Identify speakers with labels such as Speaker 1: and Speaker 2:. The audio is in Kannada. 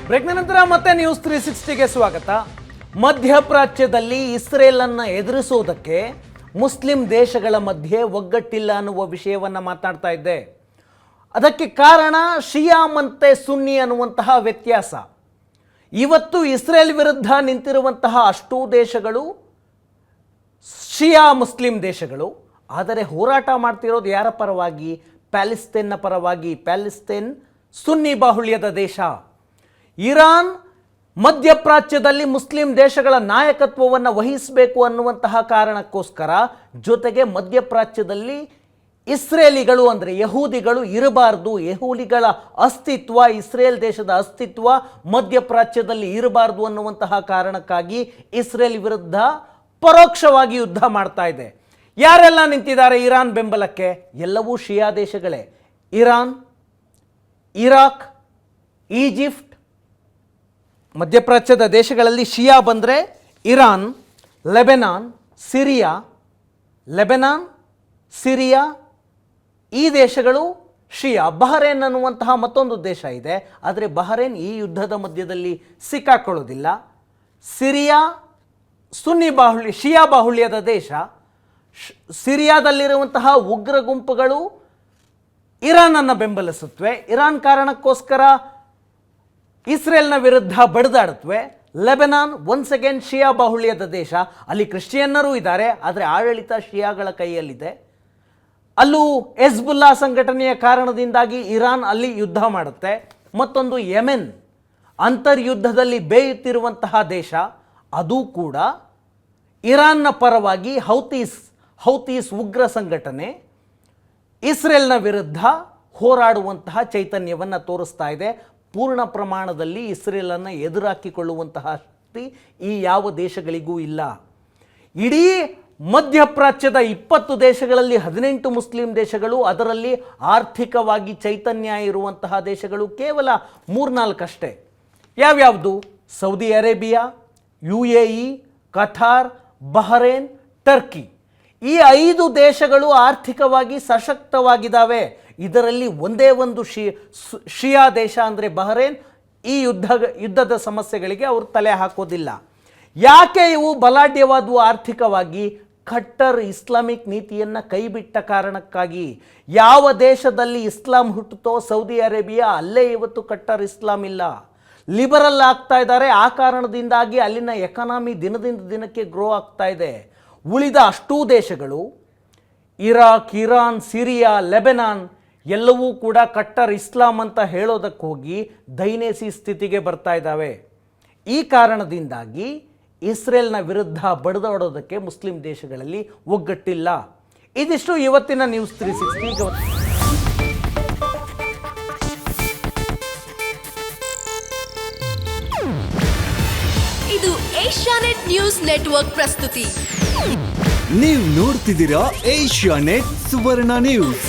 Speaker 1: ಬ್ರೇಕ್ನ ನಂತರ ಮತ್ತೆ ನ್ಯೂಸ್ 360ಗೆ ಸ್ವಾಗತ. ಮಧ್ಯಪ್ರಾಚ್ಯದಲ್ಲಿ ಇಸ್ರೇಲ್ ಅನ್ನು ಎದುರಿಸುವುದಕ್ಕೆ ಮುಸ್ಲಿಂ ದೇಶಗಳ ಮಧ್ಯೆ ಒಗ್ಗಟ್ಟಿಲ್ಲ ಅನ್ನುವ ವಿಷಯವನ್ನು ಮಾತನಾಡ್ತಾ ಇದ್ದೆ. ಅದಕ್ಕೆ ಕಾರಣ ಶಿಯಾ ಮತ್ತು ಸುನ್ನಿ ಅನ್ನುವಂತಹ ವ್ಯತ್ಯಾಸ. ಇವತ್ತು ಇಸ್ರೇಲ್ ವಿರುದ್ಧ ನಿಂತಿರುವಂತಹ ಅಷ್ಟೂ ದೇಶಗಳು ಶಿಯಾ ಮುಸ್ಲಿಂ ದೇಶಗಳು. ಆದರೆ ಹೋರಾಟ ಮಾಡ್ತಿರೋದು ಯಾರ ಪರವಾಗಿ? ಪ್ಯಾಲೆಸ್ತೇನ್ನ ಪರವಾಗಿ. ಪ್ಯಾಲೆಸ್ತೇನ್ ಸುನ್ನಿ ಬಾಹುಳ್ಯದ ದೇಶ. ಇರಾನ್ ಮಧ್ಯಪ್ರಾಚ್ಯದಲ್ಲಿ ಮುಸ್ಲಿಂ ದೇಶಗಳ ನಾಯಕತ್ವವನ್ನು ವಹಿಸಬೇಕು ಅನ್ನುವಂತಹ ಕಾರಣಕ್ಕೋಸ್ಕರ, ಜೊತೆಗೆ ಮಧ್ಯಪ್ರಾಚ್ಯದಲ್ಲಿ ಇಸ್ರೇಲಿಗಳು ಅಂದರೆ ಯಹೂದಿಗಳು ಇರಬಾರ್ದು, ಯಹೂದಿಗಳ ಅಸ್ತಿತ್ವ, ಇಸ್ರೇಲ್ ದೇಶದ ಅಸ್ತಿತ್ವ ಮಧ್ಯಪ್ರಾಚ್ಯದಲ್ಲಿ ಇರಬಾರ್ದು ಅನ್ನುವಂತಹ ಕಾರಣಕ್ಕಾಗಿ ಇಸ್ರೇಲ್ ವಿರುದ್ಧ ಪರೋಕ್ಷವಾಗಿ ಯುದ್ಧ ಮಾಡ್ತಾ ಇದೆ. ಯಾರೆಲ್ಲ ನಿಂತಿದ್ದಾರೆ ಇರಾನ್ ಬೆಂಬಲಕ್ಕೆ? ಎಲ್ಲವೂ ಶಿಯಾ ದೇಶಗಳೇ. Iran, Iraq, Egypt. ಮಧ್ಯಪ್ರಾಚ್ಯದ ದೇಶಗಳಲ್ಲಿ ಶಿಯಾ ಬಂದರೆ ಇರಾನ್, ಲೆಬನಾನ್, ಸಿರಿಯಾ ಈ ದೇಶಗಳು ಶಿಯಾ. ಬಹರೇನ್ ಅನ್ನುವಂತಹ ಮತ್ತೊಂದು ದೇಶ ಇದೆ, ಆದರೆ ಬಹರೇನ್ ಈ ಯುದ್ಧದ ಮಧ್ಯದಲ್ಲಿ ಸಿಕ್ಕಾಕೊಳ್ಳೋದಿಲ್ಲ. ಸಿರಿಯಾ ಸುನ್ನಿ ಬಾಹುಳ್ಯ, ಶಿಯಾ ಬಾಹುಳ್ಯದ ದೇಶ. ಸಿರಿಯಾದಲ್ಲಿರುವಂತಹ ಉಗ್ರ ಗುಂಪುಗಳು ಇರಾನನ್ನು ಬೆಂಬಲಿಸುತ್ತವೆ. ಇರಾನ್ ಕಾರಣಕ್ಕೋಸ್ಕರ ಇಸ್ರೇಲ್ನ ವಿರುದ್ಧ ಬಡಿದಾಡುತ್ತವೆ. ಲೆಬನಾನ್ ಒನ್ಸ್ ಅಗೇನ್ ಶಿಯಾ ಬಾಹುಳ್ಯದ ದೇಶ. ಅಲ್ಲಿ ಕ್ರಿಶ್ಚಿಯನ್ನರೂ ಇದ್ದಾರೆ, ಆದರೆ ಆಡಳಿತ ಶಿಯಾಗಳ ಕೈಯಲ್ಲಿದೆ. ಅಲ್ಲೂ ಹೆಜ್ಬುಲ್ಲಾ ಸಂಘಟನೆಯ ಕಾರಣದಿಂದಾಗಿ ಇರಾನ್ ಅಲ್ಲಿ ಯುದ್ಧ ಮಾಡುತ್ತೆ. ಮತ್ತೊಂದು ಯೆಮೆನ್, ಅಂತರ್ಯುದ್ಧದಲ್ಲಿ ಬೇಯುತ್ತಿರುವಂತಹ ದೇಶ. ಅದು ಕೂಡ ಇರಾನ್ನ ಪರವಾಗಿ ಹೌತೀಸ್ ಉಗ್ರ ಸಂಘಟನೆ ಇಸ್ರೇಲ್ನ ವಿರುದ್ಧ ಹೋರಾಡುವಂತಹ ಚೈತನ್ಯವನ್ನು ತೋರಿಸ್ತಾ ಇದೆ. ಪೂರ್ಣ ಪ್ರಮಾಣದಲ್ಲಿ ಇಸ್ರೇಲನ್ನು ಎದುರಾಕಿಕೊಳ್ಳುವಂತಹ ಶಕ್ತಿ ಈ ಯಾವ ದೇಶಗಳಿಗೂ ಇಲ್ಲ. ಇಡೀ ಮಧ್ಯಪ್ರಾಚ್ಯದ 20 ದೇಶಗಳಲ್ಲಿ 18 ಮುಸ್ಲಿಂ ದೇಶಗಳು, ಅದರಲ್ಲಿ ಆರ್ಥಿಕವಾಗಿ ಚೈತನ್ಯ ಇರುವಂತಹ ದೇಶಗಳು ಕೇವಲ 3-4 ಅಷ್ಟೇ. ಯಾವ್ಯಾವುದು? Saudi Arabia, UAE, Qatar, Bahrain, Turkey. ಈ 5 ದೇಶಗಳು ಆರ್ಥಿಕವಾಗಿ ಸಶಕ್ತವಾಗಿದ್ದಾವೆ. ಇದರಲ್ಲಿ ಒಂದೇ ಒಂದು ಶಿಯಾ ದೇಶ ಅಂದರೆ ಬಹರೇನ್ ಈ ಯುದ್ಧದ ಸಮಸ್ಯೆಗಳಿಗೆ ಅವರು ತಲೆ ಹಾಕೋದಿಲ್ಲ. ಯಾಕೆ ಇವು ಬಲಾಢ್ಯವಾದವು ಆರ್ಥಿಕವಾಗಿ? ಕಟ್ಟರ್ ಇಸ್ಲಾಮಿಕ್ ನೀತಿಯನ್ನು ಕೈಬಿಟ್ಟ ಕಾರಣಕ್ಕಾಗಿ. ಯಾವ ದೇಶದಲ್ಲಿ ಇಸ್ಲಾಂ ಹುಟ್ಟುತ್ತೋ ಸೌದಿ ಅರೇಬಿಯಾ, ಅಲ್ಲೇ ಇವತ್ತು ಕಟ್ಟರ್ ಇಸ್ಲಾಂ ಇಲ್ಲ, ಲಿಬರಲ್ ಆಗ್ತಾ ಇದ್ದಾರೆ. ಆ ಕಾರಣದಿಂದಾಗಿ ಅಲ್ಲಿನ ಎಕಾನಮಿ ದಿನದಿಂದ ದಿನಕ್ಕೆ ಗ್ರೋ ಆಗ್ತಾ ಇದೆ. ಉಳಿದ ಅಷ್ಟೂ ದೇಶಗಳು ಇರಾಕ್, ಇರಾನ್, ಸಿರಿಯಾ, ಲೆಬನಾನ್ ಎಲ್ಲವೂ ಕೂಡ ಕಟ್ಟರ್ ಇಸ್ಲಾಂ ಅಂತ ಹೇಳೋದಕ್ಕೆ ಹೋಗಿ ದೈನೇಸಿ ಸ್ಥಿತಿಗೆ ಬರ್ತಾ ಇದ್ದಾವೆ. ಈ ಕಾರಣದಿಂದಾಗಿ ಇಸ್ರೇಲ್ನ ವಿರುದ್ಧ ಬಡಿದಾಡೋದಕ್ಕೆ ಮುಸ್ಲಿಂ ದೇಶಗಳಲ್ಲಿ ಒಗ್ಗಟ್ಟಿಲ್ಲ. ಇದಿಷ್ಟು ಇವತ್ತಿನ ನ್ಯೂಸ್ 360.
Speaker 2: ಇದು ಏಷ್ಯಾನೆಟ್ ನ್ಯೂಸ್ ನೆಟ್ವರ್ಕ್ ಪ್ರಸ್ತುತಿ.
Speaker 3: ನೀವು ನೋಡ್ತಿದ್ದೀರಾ ಏಷ್ಯಾನೆಟ್ ಸುವರ್ಣ ನ್ಯೂಸ್.